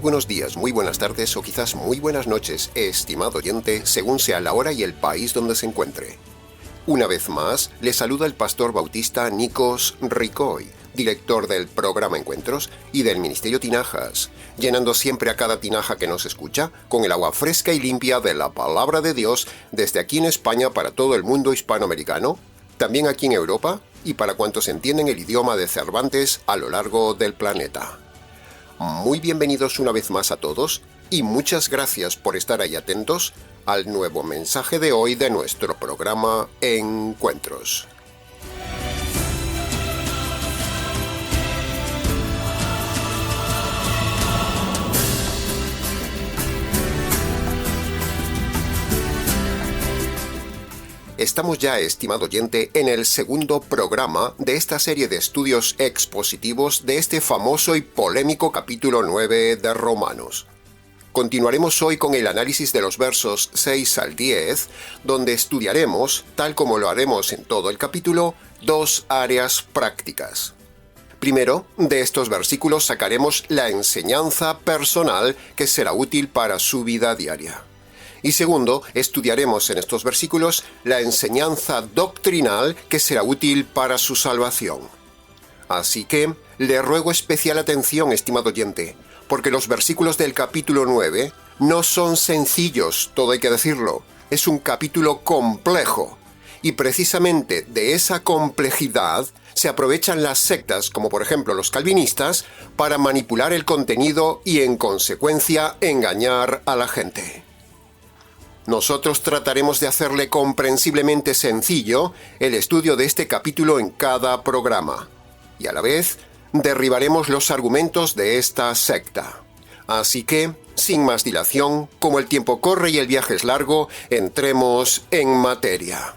buenos días, muy buenas tardes o quizás muy buenas noches, estimado oyente, según sea la hora y el país donde se encuentre. Una vez más, le saluda el pastor bautista Nikos Ricoy, director del programa Encuentros y del Ministerio Tinajas, llenando siempre a cada tinaja que nos escucha con el agua fresca y limpia de la Palabra de Dios desde aquí en España para todo el mundo hispanoamericano, también aquí en Europa y para cuantos entienden el idioma de Cervantes a lo largo del planeta. Muy bienvenidos una vez más a todos y muchas gracias por estar ahí atentos al nuevo mensaje de hoy de nuestro programa Encuentros. Estamos ya, estimado oyente, en el segundo programa de esta serie de estudios expositivos de este famoso y polémico capítulo 9 de Romanos. Continuaremos hoy con el análisis de los versos 6 al 10, donde estudiaremos, tal como lo haremos en todo el capítulo, dos áreas prácticas. Primero, de estos versículos sacaremos la enseñanza personal que será útil para su vida diaria. Y segundo, estudiaremos en estos versículos la enseñanza doctrinal que será útil para su salvación. Así que, le ruego especial atención, estimado oyente, porque los versículos del capítulo 9 no son sencillos, todo hay que decirlo. Es un capítulo complejo. Y precisamente de esa complejidad se aprovechan las sectas, como por ejemplo los calvinistas, para manipular el contenido y en consecuencia engañar a la gente. Nosotros trataremos de hacerle comprensiblemente sencillo el estudio de este capítulo en cada programa. Y a la vez, derribaremos los argumentos de esta secta. Así que, sin más dilación, como el tiempo corre y el viaje es largo, entremos en materia.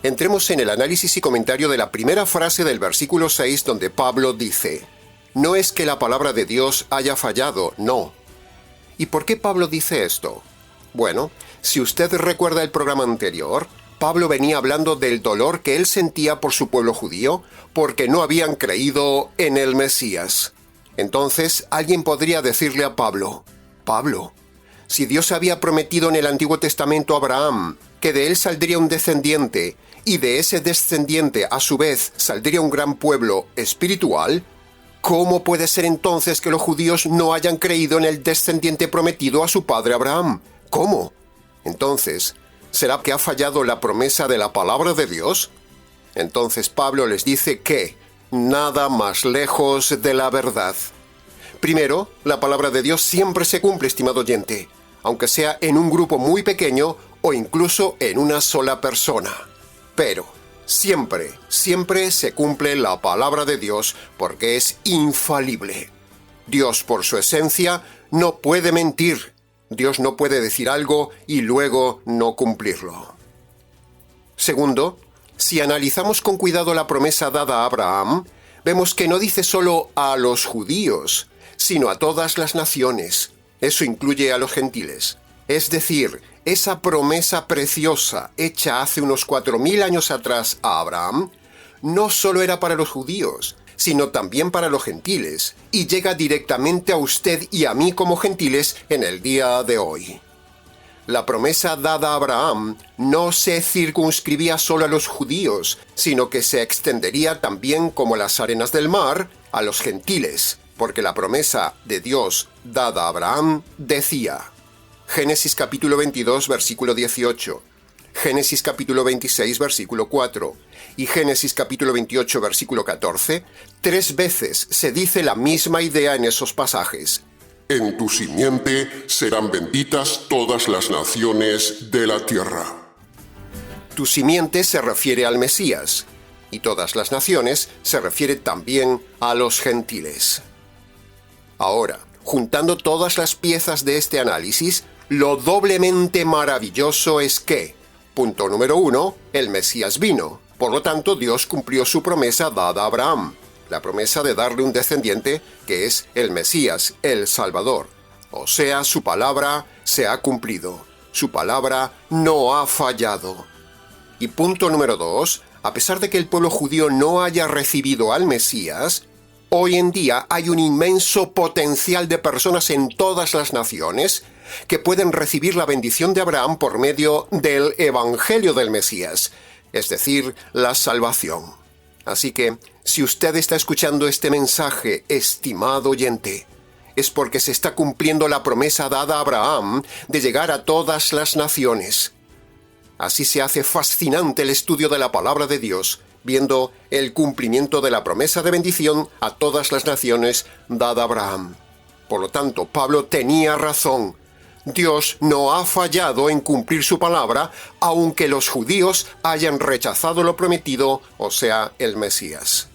Entremos en el análisis y comentario de la primera frase del versículo 6, donde Pablo dice: no es que la palabra de Dios haya fallado, no. ¿Y por qué Pablo dice esto? Bueno, si usted recuerda el programa anterior, Pablo venía hablando del dolor que él sentía por su pueblo judío porque no habían creído en el Mesías. Entonces, alguien podría decirle a Pablo: Pablo, si Dios había prometido en el Antiguo Testamento a Abraham que de él saldría un descendiente y de ese descendiente a su vez saldría un gran pueblo espiritual, ¿cómo puede ser entonces que los judíos no hayan creído en el descendiente prometido a su padre Abraham? ¿Cómo? Entonces, ¿será que ha fallado la promesa de la palabra de Dios? Entonces Pablo les dice que nada más lejos de la verdad. Primero, la palabra de Dios siempre se cumple, estimado oyente, aunque sea en un grupo muy pequeño o incluso en una sola persona. Pero siempre se cumple la palabra de Dios porque es infalible. Dios, por su esencia, no puede mentir. Dios no puede decir algo y luego no cumplirlo. Segundo, si analizamos con cuidado la promesa dada a Abraham, vemos que no dice solo a los judíos, sino a todas las naciones. Eso incluye a los gentiles. Es decir, esa promesa preciosa hecha hace unos 4000 años atrás a Abraham no solo era para los judíos, sino también para los gentiles, y llega directamente a usted y a mí como gentiles en el día de hoy. La promesa dada a Abraham no se circunscribía solo a los judíos, sino que se extendería también como las arenas del mar a los gentiles, porque la promesa de Dios dada a Abraham decía: Génesis capítulo 22, versículo 18, Génesis capítulo 26, versículo 4 y Génesis capítulo 28, versículo 14, 3 veces se dice la misma idea en esos pasajes. En tu simiente serán benditas todas las naciones de la tierra. Tu simiente se refiere al Mesías, y todas las naciones se refiere también a los gentiles. Ahora, juntando todas las piezas de este análisis, lo doblemente maravilloso es que, punto número 1, el Mesías vino. Por lo tanto, Dios cumplió su promesa dada a Abraham, la promesa de darle un descendiente que es el Mesías, el Salvador. O sea, su palabra se ha cumplido. Su palabra no ha fallado. Y punto número 2, A pesar de que el pueblo judío no haya recibido al Mesías, hoy en día hay un inmenso potencial de personas en todas las naciones que pueden recibir la bendición de Abraham por medio del Evangelio del Mesías, es decir, la salvación. Así que, si usted está escuchando este mensaje, estimado oyente, es porque se está cumpliendo la promesa dada a Abraham de llegar a todas las naciones. Así se hace fascinante el estudio de la palabra de Dios, viendo el cumplimiento de la promesa de bendición a todas las naciones dada a Abraham. Por lo tanto, Pablo tenía razón. Dios no ha fallado en cumplir su palabra, aunque los judíos hayan rechazado lo prometido, o sea, el Mesías.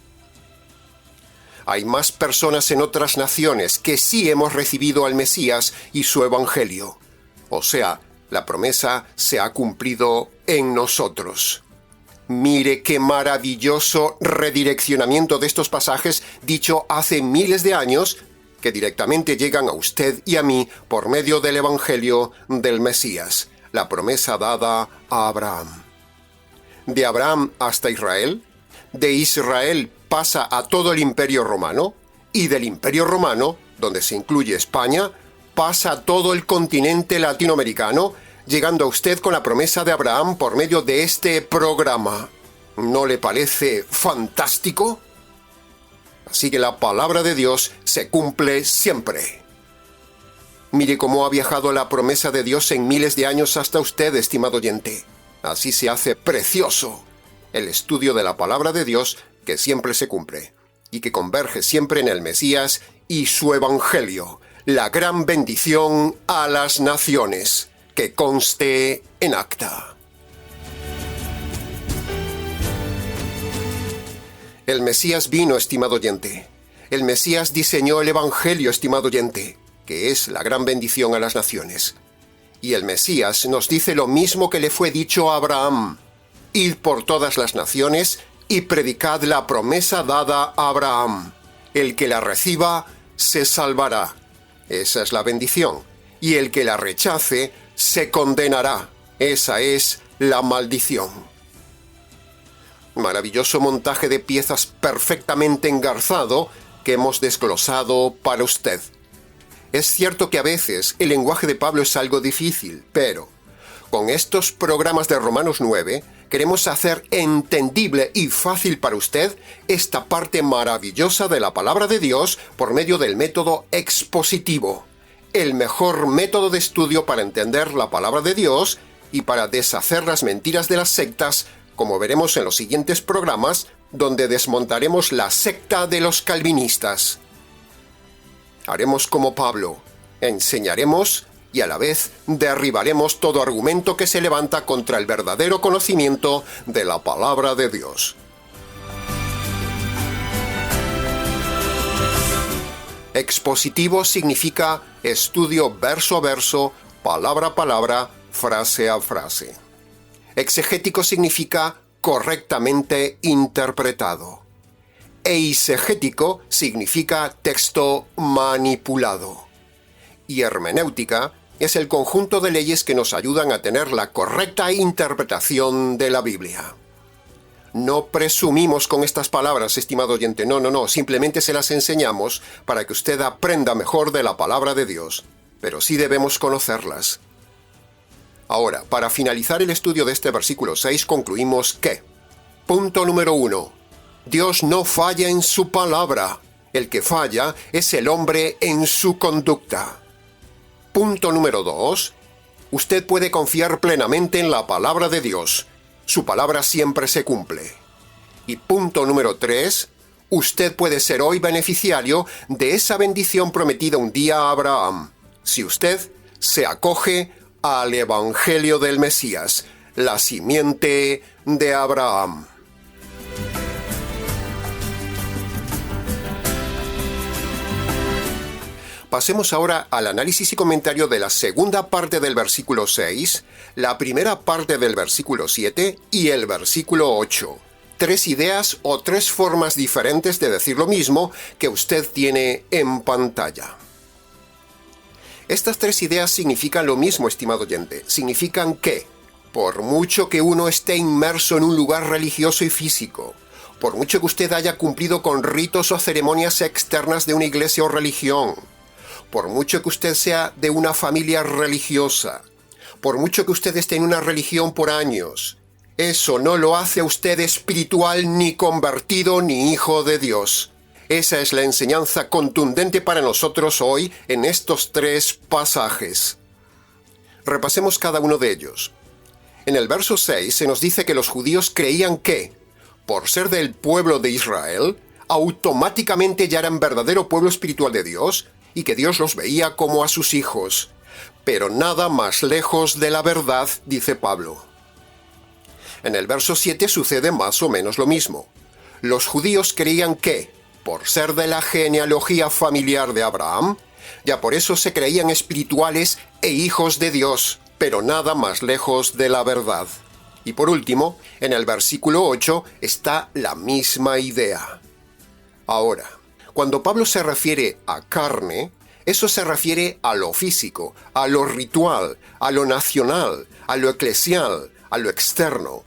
Hay más personas en otras naciones que sí hemos recibido al Mesías y su Evangelio. O sea, la promesa se ha cumplido en nosotros. Mire qué maravilloso redireccionamiento de estos pasajes dicho hace miles de años, que directamente llegan a usted y a mí por medio del Evangelio del Mesías, la promesa dada a Abraham. De Abraham hasta Israel, de Israel pasa a todo el Imperio Romano, y del Imperio Romano, donde se incluye España, pasa a todo el continente latinoamericano, llegando a usted con la promesa de Abraham por medio de este programa. ¿No le parece fantástico? Así que la palabra de Dios se cumple siempre. Mire cómo ha viajado la promesa de Dios en miles de años hasta usted, estimado oyente. Así se hace precioso el estudio de la palabra de Dios, que siempre se cumple, y que converge siempre en el Mesías y su Evangelio, la gran bendición a las naciones, que conste en acta. El Mesías vino, estimado oyente. El Mesías diseñó el Evangelio, estimado oyente, que es la gran bendición a las naciones. Y el Mesías nos dice lo mismo que le fue dicho a Abraham: id por todas las naciones y predicad la promesa dada a Abraham. El que la reciba se salvará. Esa es la bendición. Y el que la rechace se condenará. Esa es la maldición. Maravilloso montaje de piezas perfectamente engarzado que hemos desglosado para usted. Es cierto que a veces el lenguaje de Pablo es algo difícil, pero con estos programas de Romanos 9 queremos hacer entendible y fácil para usted esta parte maravillosa de la palabra de Dios por medio del método expositivo, el mejor método de estudio para entender la palabra de Dios y para deshacer las mentiras de las sectas, como veremos en los siguientes programas, donde desmontaremos la secta de los calvinistas. Haremos como Pablo, enseñaremos y a la vez derribaremos todo argumento que se levanta contra el verdadero conocimiento de la palabra de Dios. Expositivo significa estudio verso a verso, palabra a palabra, frase a frase. Exegético significa correctamente interpretado. Eisegético significa texto manipulado. Y hermenéutica es el conjunto de leyes que nos ayudan a tener la correcta interpretación de la Biblia. No presumimos con estas palabras, estimado oyente, no, simplemente se las enseñamos para que usted aprenda mejor de la palabra de Dios, pero sí debemos conocerlas. Ahora, para finalizar el estudio de este versículo 6, concluimos que, punto número 1, Dios no falla en su palabra, el que falla es el hombre en su conducta. Punto número 2, usted puede confiar plenamente en la palabra de Dios, su palabra siempre se cumple. Y punto número 3, usted puede ser hoy beneficiario de esa bendición prometida un día a Abraham, si usted se acoge al Evangelio del Mesías, la simiente de Abraham. Pasemos ahora al análisis y comentario de la segunda parte del versículo 6, la primera parte del versículo 7 y el versículo 8. 3 ideas o 3 formas diferentes de decir lo mismo que usted tiene en pantalla. Estas 3 ideas significan lo mismo, estimado oyente. Significan que, Por mucho que uno esté inmerso en un lugar religioso y físico, por mucho que usted haya cumplido con ritos o ceremonias externas de una iglesia o religión, por mucho que usted sea de una familia religiosa, por mucho que usted esté en una religión por años, eso no lo hace a usted espiritual, ni convertido, ni hijo de Dios. Esa es la enseñanza contundente para nosotros hoy en estos 3 pasajes. Repasemos cada uno de ellos. En el verso 6 se nos dice que los judíos creían que, por ser del pueblo de Israel, automáticamente ya eran verdadero pueblo espiritual de Dios y que Dios los veía como a sus hijos. Pero nada más lejos de la verdad, dice Pablo. En el verso 7 sucede más o menos lo mismo. Los judíos creían que, por ser de la genealogía familiar de Abraham, ya por eso se creían espirituales e hijos de Dios, pero nada más lejos de la verdad. Y por último, en el versículo 8 está la misma idea. Ahora, cuando Pablo se refiere a carne, eso se refiere a lo físico, a lo ritual, a lo nacional, a lo eclesial, a lo externo.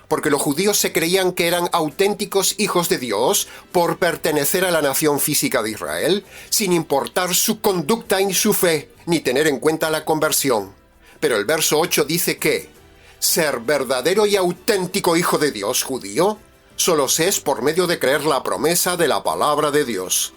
Porque los judíos se creían que eran auténticos hijos de Dios por pertenecer a la nación física de Israel, sin importar su conducta ni su fe, ni tener en cuenta la conversión. Pero el verso 8 dice que ser verdadero y auténtico hijo de Dios judío solo se es por medio de creer la promesa de la palabra de Dios.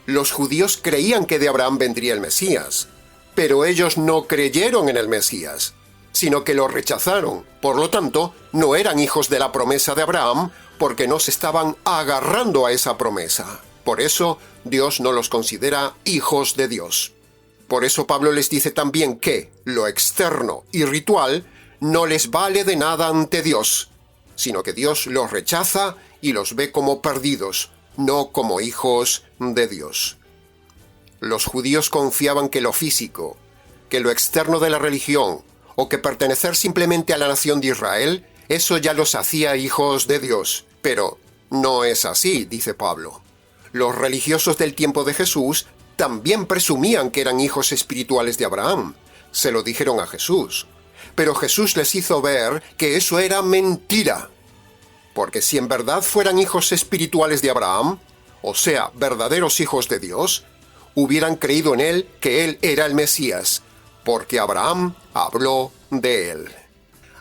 Los judíos creían que de Abraham vendría el Mesías, pero ellos no creyeron en el Mesías, sino que lo rechazaron. Por lo tanto, no eran hijos de la promesa de Abraham porque no se estaban agarrando a esa promesa. Por eso, Dios no los considera hijos de Dios. Por eso Pablo les dice también que lo externo y ritual no les vale de nada ante Dios, sino que Dios los rechaza y los ve como perdidos, no como hijos de Dios. Los judíos confiaban que lo físico, que lo externo de la religión, o que pertenecer simplemente a la nación de Israel, eso ya los hacía hijos de Dios. Pero no es así, dice Pablo. Los religiosos del tiempo de Jesús también presumían que eran hijos espirituales de Abraham. Se lo dijeron a Jesús. Pero Jesús les hizo ver que eso era mentira. Porque si en verdad fueran hijos espirituales de Abraham, o sea, verdaderos hijos de Dios, hubieran creído en él que él era el Mesías, porque Abraham habló de él.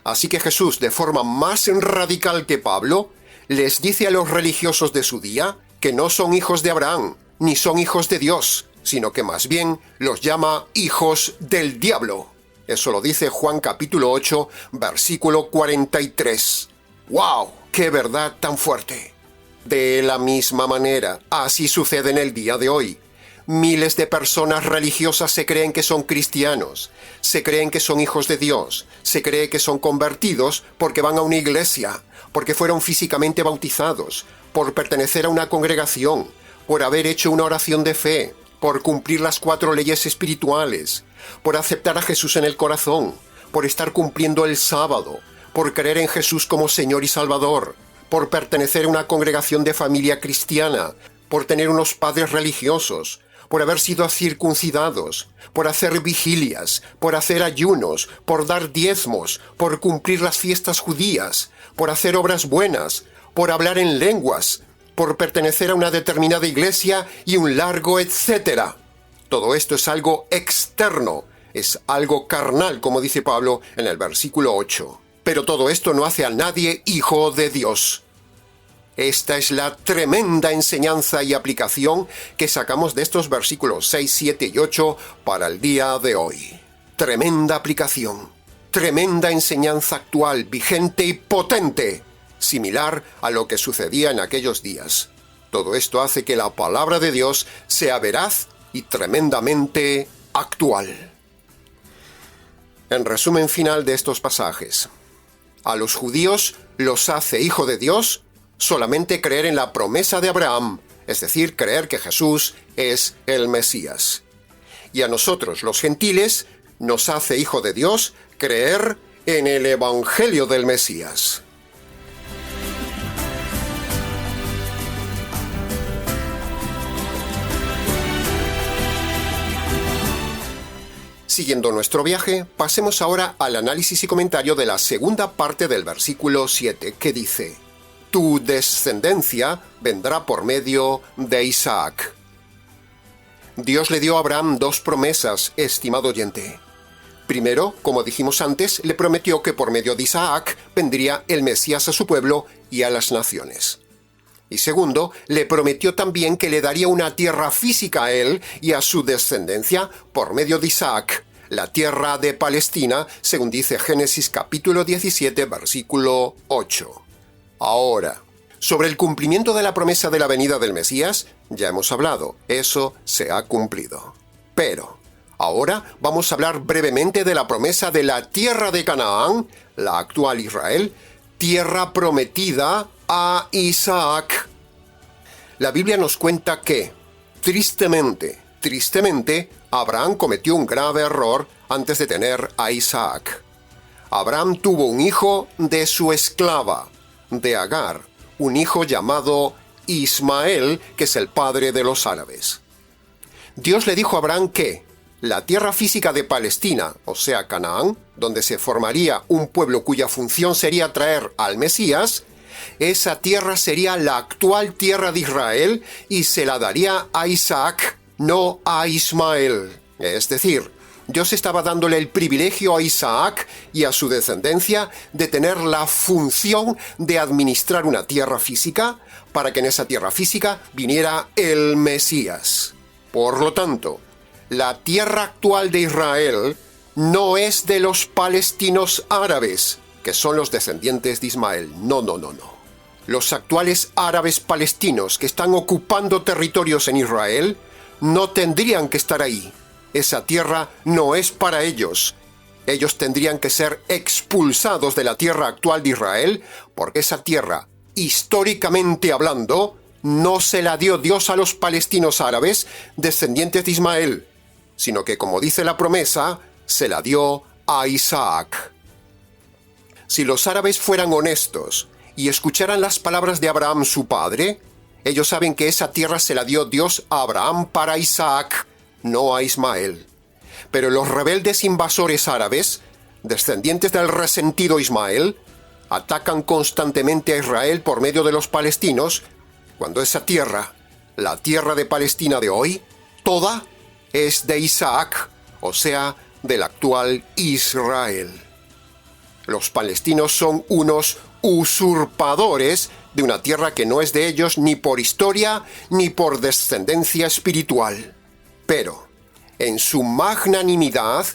Así que Jesús, de forma más radical que Pablo, les dice a los religiosos de su día que no son hijos de Abraham, ni son hijos de Dios, sino que más bien los llama hijos del diablo. Eso lo dice Juan capítulo 8, versículo 43. ¡Wow! ¡Qué verdad tan fuerte! De la misma manera, así sucede en el día de hoy. Miles de personas religiosas se creen que son cristianos, se creen que son hijos de Dios, se cree que son convertidos porque van a una iglesia, porque fueron físicamente bautizados, por pertenecer a una congregación, por haber hecho una oración de fe, por cumplir las 4 leyes espirituales, por aceptar a Jesús en el corazón, por estar cumpliendo el sábado, por creer en Jesús como Señor y Salvador, por pertenecer a una congregación de familia cristiana, por tener unos padres religiosos, por haber sido circuncidados, por hacer vigilias, por hacer ayunos, por dar diezmos, por cumplir las fiestas judías, por hacer obras buenas, por hablar en lenguas, por pertenecer a una determinada iglesia y un largo etcétera. Todo esto es algo externo, es algo carnal, como dice Pablo en el versículo 8. Pero todo esto no hace a nadie hijo de Dios. Esta es la tremenda enseñanza y aplicación que sacamos de estos versículos 6, 7 y 8 para el día de hoy. Tremenda aplicación, tremenda enseñanza actual, vigente y potente, similar a lo que sucedía en aquellos días. Todo esto hace que la palabra de Dios sea veraz y tremendamente actual. En resumen final de estos pasajes, a los judíos los hace hijo de Dios solamente creer en la promesa de Abraham, es decir, creer que Jesús es el Mesías. Y a nosotros, los gentiles, nos hace hijo de Dios creer en el Evangelio del Mesías. Siguiendo nuestro viaje, pasemos ahora al análisis y comentario de la segunda parte del versículo 7, que dice: Tu descendencia vendrá por medio de Isaac. Dios le dio a Abraham dos promesas, estimado oyente. Primero, como dijimos antes, le prometió que por medio de Isaac vendría el Mesías a su pueblo y a las naciones. Y segundo, le prometió también que le daría una tierra física a él y a su descendencia por medio de Isaac, la tierra de Palestina, según dice Génesis capítulo 17, versículo 8. Ahora, sobre el cumplimiento de la promesa de la venida del Mesías, ya hemos hablado, eso se ha cumplido. Pero ahora vamos a hablar brevemente de la promesa de la tierra de Canaán, la actual Israel, tierra prometida a Isaac. La Biblia nos cuenta que, tristemente, Abraham cometió un grave error antes de tener a Isaac. Abraham tuvo un hijo de su esclava, de Agar, un hijo llamado Ismael, que es el padre de los árabes. Dios le dijo a Abraham que la tierra física de Palestina, o sea Canaán, donde se formaría un pueblo cuya función sería traer al Mesías, esa tierra sería la actual tierra de Israel y se la daría a Isaac, no a Ismael. Es decir, Dios estaba dándole el privilegio a Isaac y a su descendencia de tener la función de administrar una tierra física para que en esa tierra física viniera el Mesías. Por lo tanto, la tierra actual de Israel no es de los palestinos árabes, que son los descendientes de Ismael. No. Los actuales árabes palestinos que están ocupando territorios en Israel no tendrían que estar ahí. Esa tierra no es para ellos. Ellos tendrían que ser expulsados de la tierra actual de Israel, porque esa tierra, históricamente hablando, no se la dio Dios a los palestinos árabes, descendientes de Ismael, sino que, como dice la promesa, se la dio a Isaac. Si los árabes fueran honestos y escucharan las palabras de Abraham su padre, ellos saben que esa tierra se la dio Dios a Abraham para Isaac, no a Ismael. Pero los rebeldes invasores árabes, descendientes del resentido Ismael, atacan constantemente a Israel por medio de los palestinos, cuando esa tierra, la tierra de Palestina de hoy, toda es de Isaac, o sea, del actual Israel. Los palestinos son unos usurpadores de una tierra que no es de ellos ni por historia ni por descendencia espiritual. Pero, en su magnanimidad,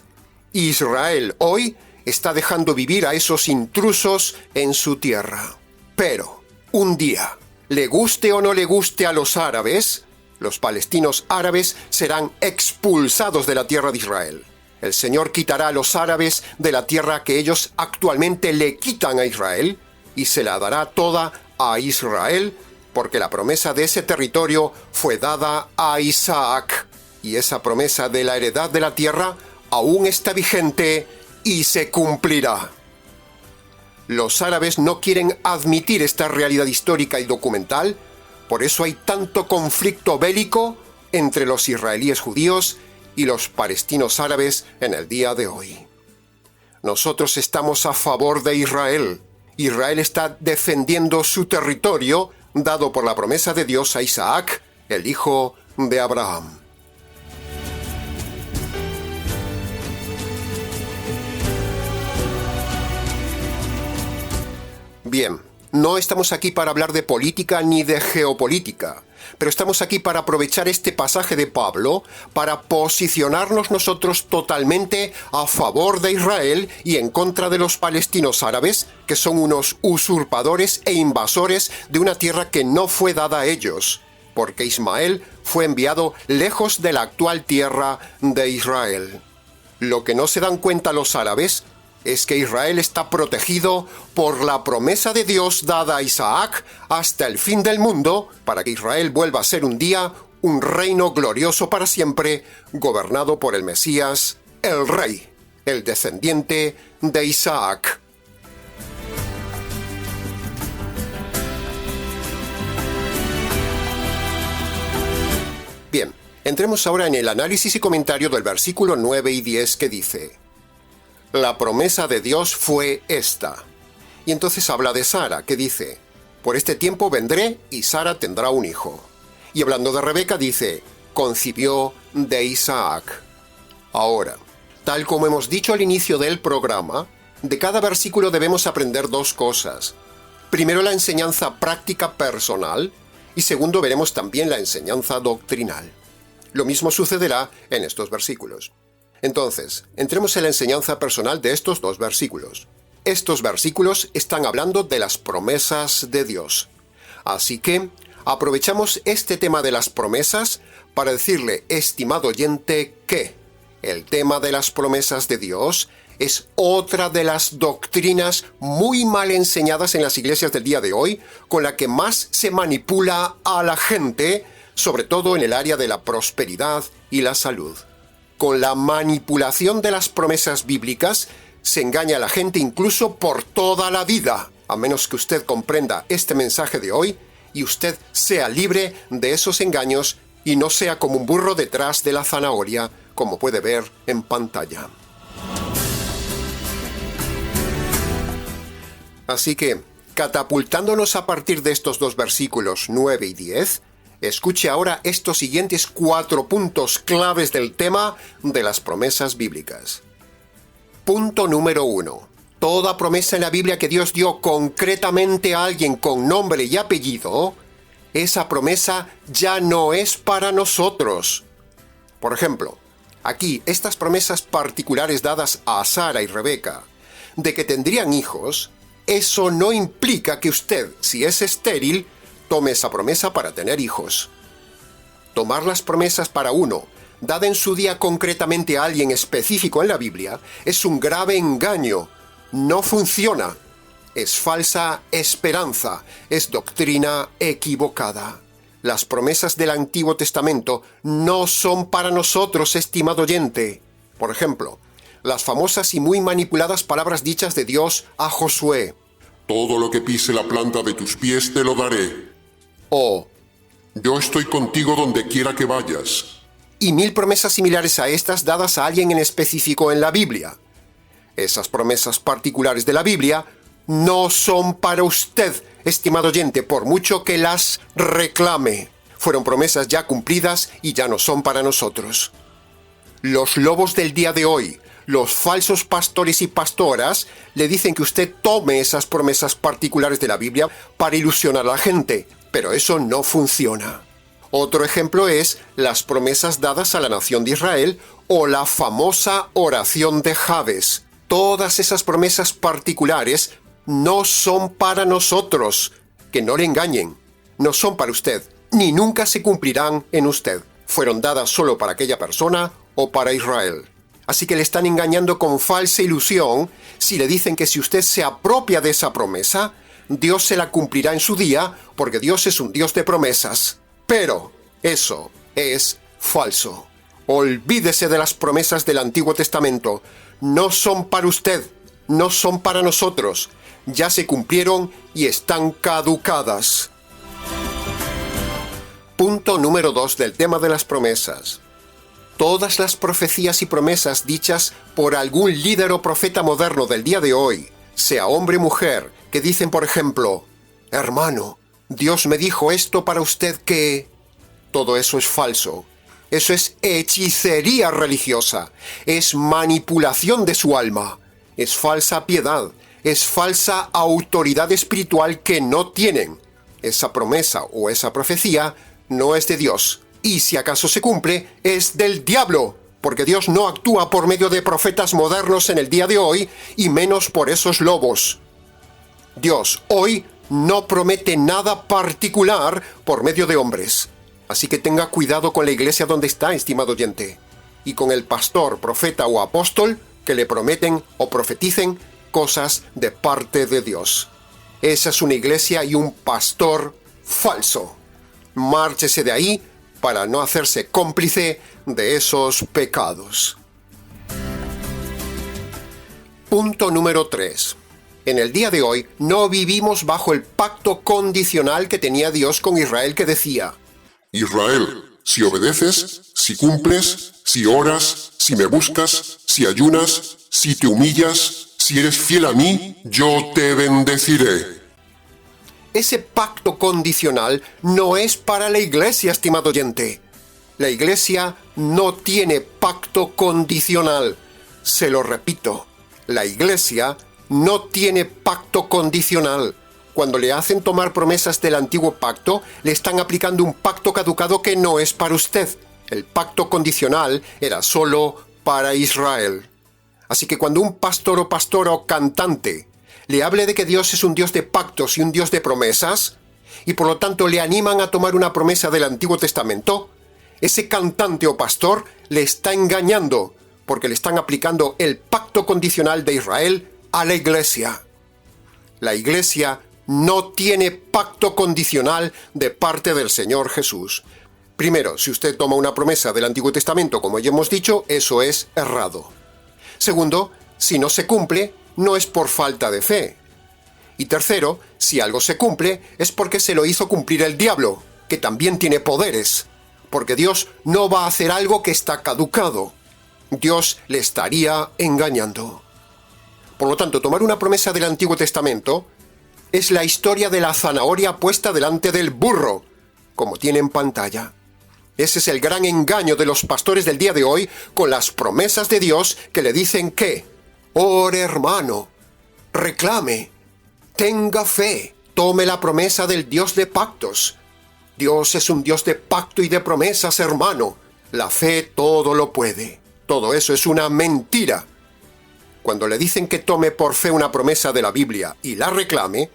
Israel hoy está dejando vivir a esos intrusos en su tierra. Pero, un día, le guste o no le guste a los árabes, los palestinos árabes serán expulsados de la tierra de Israel. El Señor quitará a los árabes de la tierra que ellos actualmente le quitan a Israel y se la dará toda a Israel, porque la promesa de ese territorio fue dada a Isaac. Y esa promesa de la heredad de la tierra aún está vigente y se cumplirá. Los árabes no quieren admitir esta realidad histórica y documental, por eso hay tanto conflicto bélico entre los israelíes judíos y los palestinos árabes en el día de hoy. Nosotros estamos a favor de Israel. Israel está defendiendo su territorio dado por la promesa de Dios a Isaac, el hijo de Abraham. Bien, no estamos aquí para hablar de política ni de geopolítica, pero estamos aquí para aprovechar este pasaje de Pablo para posicionarnos nosotros totalmente a favor de Israel y en contra de los palestinos árabes, que son unos usurpadores e invasores de una tierra que no fue dada a ellos, porque Ismael fue enviado lejos de la actual tierra de Israel. Lo que no se dan cuenta los árabes es que Israel está protegido por la promesa de Dios dada a Isaac hasta el fin del mundo, para que Israel vuelva a ser un día un reino glorioso para siempre, gobernado por el Mesías, el Rey, el descendiente de Isaac. Bien, Entremos ahora en el análisis y comentario del versículo 9 y 10 que dice: La promesa de Dios fue esta. Y entonces habla de Sara, que dice: Por este tiempo vendré y Sara tendrá un hijo. Y hablando de Rebeca dice: Concibió de Isaac. Ahora, tal como hemos dicho al inicio del programa, de cada versículo debemos aprender dos cosas. Primero, la enseñanza práctica personal, y segundo, veremos también la enseñanza doctrinal. Lo mismo sucederá en estos versículos. Entonces, entremos en la enseñanza personal de estos dos versículos. Estos versículos están hablando de las promesas de Dios. Así que, aprovechamos este tema de las promesas para decirle, estimado oyente, que el tema de las promesas de Dios es otra de las doctrinas muy mal enseñadas en las iglesias del día de hoy, con la que más se manipula a la gente, sobre todo en el área de la prosperidad y la salud. Con la manipulación de las promesas bíblicas, se engaña a la gente incluso por toda la vida, a menos que usted comprenda este mensaje de hoy y usted sea libre de esos engaños y no sea como un burro detrás de la zanahoria, como puede ver en pantalla. Así que, catapultándonos a partir de estos dos versículos 9 y 10, escuche ahora estos siguientes 4 puntos claves del tema de las promesas bíblicas. Punto número 1. Toda promesa en la Biblia que Dios dio concretamente a alguien con nombre y apellido, esa promesa ya no es para nosotros. Por ejemplo, aquí estas promesas particulares dadas a Sara y Rebeca, de que tendrían hijos, eso no implica que usted, si es estéril, tome esa promesa para tener hijos. Tomar las promesas para uno, dada en su día concretamente a alguien específico en la Biblia, es un grave engaño. No funciona. Es falsa esperanza. Es doctrina equivocada. Las promesas del Antiguo Testamento no son para nosotros, estimado oyente. Por ejemplo, las famosas y muy manipuladas palabras dichas de Dios a Josué. Todo lo que pise la planta de tus pies te lo daré. O, yo estoy contigo donde quiera que vayas. Y 1000 promesas similares a estas dadas a alguien en específico en la Biblia. Esas promesas particulares de la Biblia no son para usted, estimado oyente, por mucho que las reclame. Fueron promesas ya cumplidas y ya no son para nosotros. Los lobos del día de hoy, los falsos pastores y pastoras, le dicen que usted tome esas promesas particulares de la Biblia para ilusionar a la gente, pero eso no funciona. Otro ejemplo es las promesas dadas a la nación de Israel o la famosa oración de Jabes. Todas esas promesas particulares no son para nosotros. Que no le engañen. No son para usted, ni nunca se cumplirán en usted. Fueron dadas solo para aquella persona o para Israel. Así que le están engañando con falsa ilusión si le dicen que si usted se apropia de esa promesa, Dios se la cumplirá en su día, porque Dios es un Dios de promesas. Pero eso es falso. Olvídese de las promesas del Antiguo Testamento. No son para usted, no son para nosotros. Ya se cumplieron y están caducadas. Punto número 2 del tema de las promesas. Todas las profecías y promesas dichas por algún líder o profeta moderno del día de hoy, sea hombre o mujer, que dicen, por ejemplo, hermano, Dios me dijo esto para usted que... Todo eso es falso. Eso es hechicería religiosa. Es manipulación de su alma. Es falsa piedad. Es falsa autoridad espiritual que no tienen. Esa promesa o esa profecía no es de Dios. Y si acaso se cumple, es del diablo. Porque Dios no actúa por medio de profetas modernos en el día de hoy, y menos por esos lobos. Dios hoy no promete nada particular por medio de hombres. Así que tenga cuidado con la iglesia donde está, estimado oyente, y con el pastor, profeta o apóstol que le prometen o profeticen cosas de parte de Dios. Esa es una iglesia y un pastor falso. Márchese de ahí para no hacerse cómplice de esos pecados. Punto número 3. En el día de hoy no vivimos bajo el pacto condicional que tenía Dios con Israel, que decía: Israel, Si obedeces, si cumples, si oras, si me buscas, si ayunas, si te humillas, si eres fiel a mí, yo te bendeciré. Ese pacto condicional no es para la iglesia, estimado oyente. La iglesia no tiene pacto condicional. Se lo repito, la iglesia no tiene pacto condicional. Cuando le hacen tomar promesas del antiguo pacto, le están aplicando un pacto caducado que no es para usted. El pacto condicional era solo para Israel. Así que cuando un pastor o pastora o cantante le hable de que Dios es un Dios de pactos y un Dios de promesas, y por lo tanto le animan a tomar una promesa del Antiguo Testamento, ese cantante o pastor le está engañando, porque le están aplicando el pacto condicional de Israel a la iglesia. La iglesia no tiene pacto condicional de parte del Señor Jesús. Primero, si usted toma una promesa del Antiguo Testamento, como ya hemos dicho, eso es errado. Segundo, si no se cumple, no es por falta de fe. Y tercero, si algo se cumple, es porque se lo hizo cumplir el diablo, que también tiene poderes, porque Dios no va a hacer algo que está caducado. Dios le estaría engañando. Por lo tanto, tomar una promesa del Antiguo Testamento es la historia de la zanahoria puesta delante del burro, como tiene en pantalla. Ese es el gran engaño de los pastores del día de hoy con las promesas de Dios que le dicen que ore, hermano, reclame, tenga fe, tome la promesa del Dios de pactos. Dios es un Dios de pacto y de promesas, hermano. La fe todo lo puede. Todo eso es una mentira. Cuando le dicen que tome por fe una promesa de la Biblia y la reclame,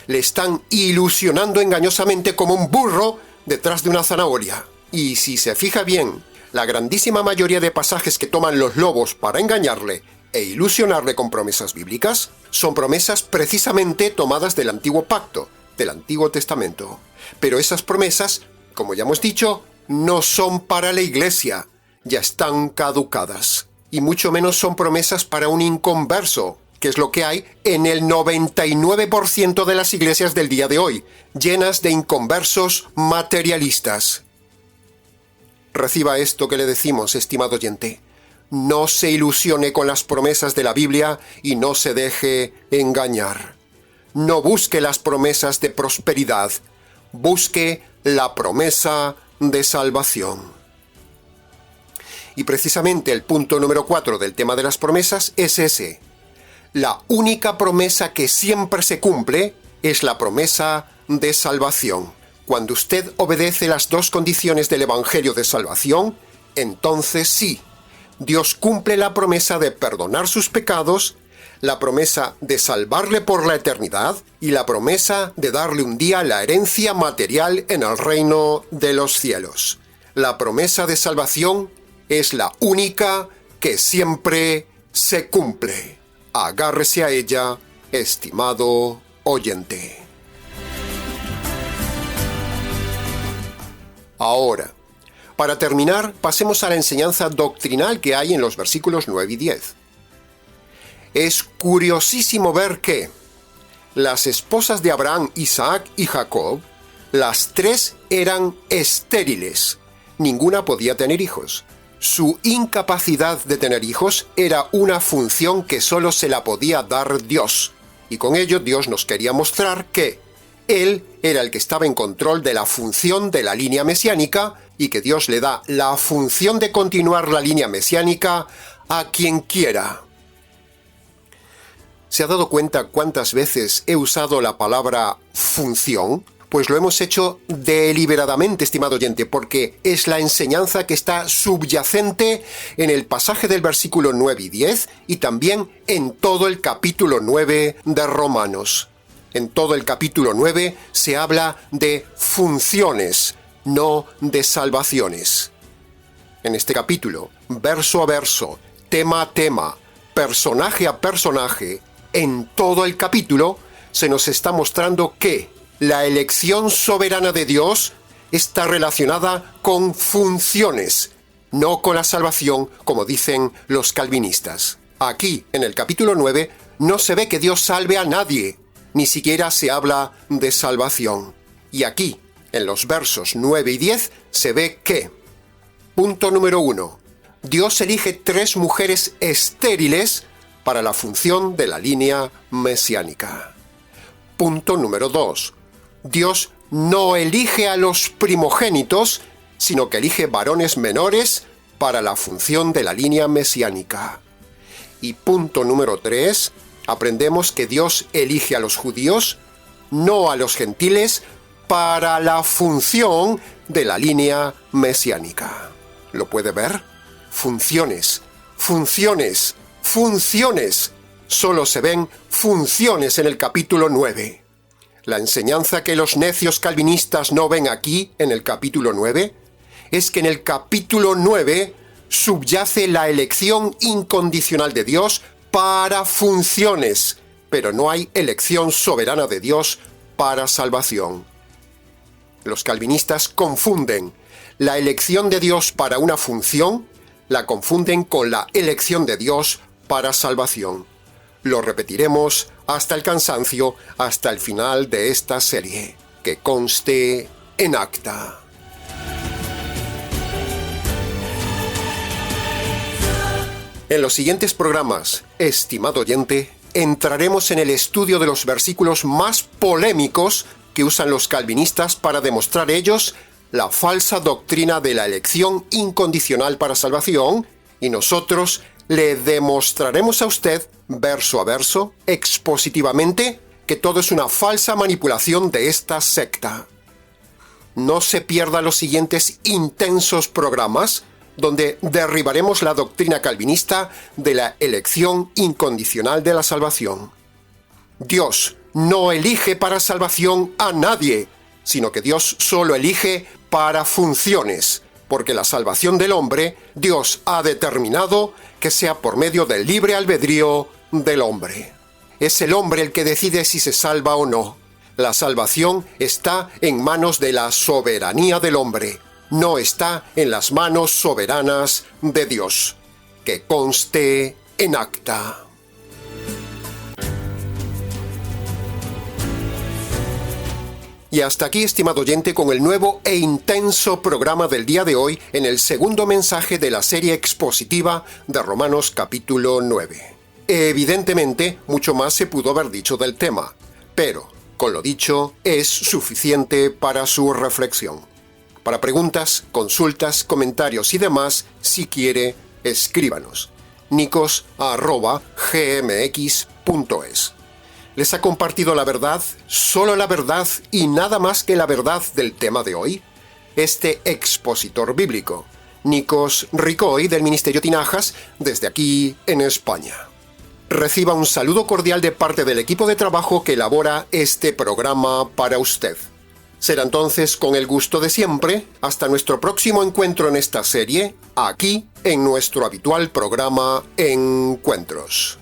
le están ilusionando engañosamente como un burro detrás de una zanahoria. Y si se fija bien, la grandísima mayoría de pasajes que toman los lobos para engañarle e ilusionarle con promesas bíblicas son promesas precisamente tomadas del Antiguo Pacto, del Antiguo Testamento. Pero esas promesas, como ya hemos dicho, no son para la iglesia, ya están caducadas. Y mucho menos son promesas para un inconverso, que es lo que hay en el 99% de las iglesias del día de hoy, llenas de inconversos materialistas. Reciba esto que le decimos, estimado oyente. No se ilusione con las promesas de la Biblia y no se deje engañar. No busque las promesas de prosperidad, busque la promesa de salvación. Y precisamente el punto número 4 del tema de las promesas es ese. La única promesa que siempre se cumple es la promesa de salvación. Cuando usted obedece las dos condiciones del Evangelio de salvación, entonces sí, Dios cumple la promesa de perdonar sus pecados, la promesa de salvarle por la eternidad y la promesa de darle un día la herencia material en el reino de los cielos. La promesa de salvación es la única que siempre se cumple. Agárrese a ella, estimado oyente. Ahora, para terminar, pasemos a la enseñanza doctrinal que hay en los versículos 9 y 10. Es curiosísimo ver que las esposas de Abraham, Isaac y Jacob, las tres eran estériles. Ninguna podía tener hijos. Su incapacidad de tener hijos era una función que solo se la podía dar Dios. Y con ello Dios nos quería mostrar que Él era el que estaba en control de la función de la línea mesiánica y que Dios le da la función de continuar la línea mesiánica a quien quiera. ¿Se ha dado cuenta cuántas veces he usado la palabra función? Pues lo hemos hecho deliberadamente, estimado oyente, porque es la enseñanza que está subyacente en el pasaje del versículo 9 y 10 y también en todo el capítulo 9 de Romanos. En todo el capítulo 9 se habla de funciones, no de salvaciones. En este capítulo, verso a verso, tema a tema, personaje a personaje, en todo el capítulo se nos está mostrando que la elección soberana de Dios está relacionada con funciones, no con la salvación, como dicen los calvinistas. Aquí, en el capítulo 9, no se ve que Dios salve a nadie, ni siquiera se habla de salvación. Y aquí, en los versos 9 y 10, se ve que Punto número 1. Dios elige 3 mujeres estériles para la función de la línea mesiánica. Punto número 2. Dios no elige a los primogénitos, sino que elige varones menores para la función de la línea mesiánica. Y punto número 3. Aprendemos que Dios elige a los judíos, no a los gentiles, para la función de la línea mesiánica. ¿Lo puede ver? Funciones, funciones, funciones. Solo se ven funciones en el capítulo 9. La enseñanza que los necios calvinistas no ven aquí, en el capítulo 9, es que en el capítulo 9 subyace la elección incondicional de Dios para funciones, pero no hay elección soberana de Dios para salvación. Los calvinistas confunden la elección de Dios para una función, la confunden con la elección de Dios para salvación. Lo repetiremos hasta el cansancio, hasta el final de esta serie, que conste en acta. En los siguientes programas, estimado oyente, entraremos en el estudio de los versículos más polémicos que usan los calvinistas para demostrar ellos la falsa doctrina de la elección incondicional para salvación, y nosotros le demostraremos a usted, verso a verso, expositivamente, que todo es una falsa manipulación de esta secta. No se pierda los siguientes intensos programas, donde derribaremos la doctrina calvinista de la elección incondicional de la salvación. Dios no elige para salvación a nadie, sino que Dios solo elige para funciones, porque la salvación del hombre Dios ha determinado que sea por medio del libre albedrío del hombre. Es el hombre el que decide si se salva o no. La salvación está en manos de la soberanía del hombre. No está en las manos soberanas de Dios. Que conste en acta. Y hasta aquí, estimado oyente, con el nuevo e intenso programa del día de hoy en el segundo mensaje de la serie expositiva de Romanos capítulo 9. Evidentemente, mucho más se pudo haber dicho del tema, pero, con lo dicho, es suficiente para su reflexión. Para preguntas, consultas, comentarios y demás, si quiere, escríbanos. nicos@gmx.es. ¿Les ha compartido la verdad, solo la verdad y nada más que la verdad del tema de hoy? Este expositor bíblico, Nikos Ricoy, del Ministerio Tinajas, desde aquí en España. Reciba un saludo cordial de parte del equipo de trabajo que elabora este programa para usted. Será entonces con el gusto de siempre, hasta nuestro próximo encuentro en esta serie, aquí en nuestro habitual programa Encuentros.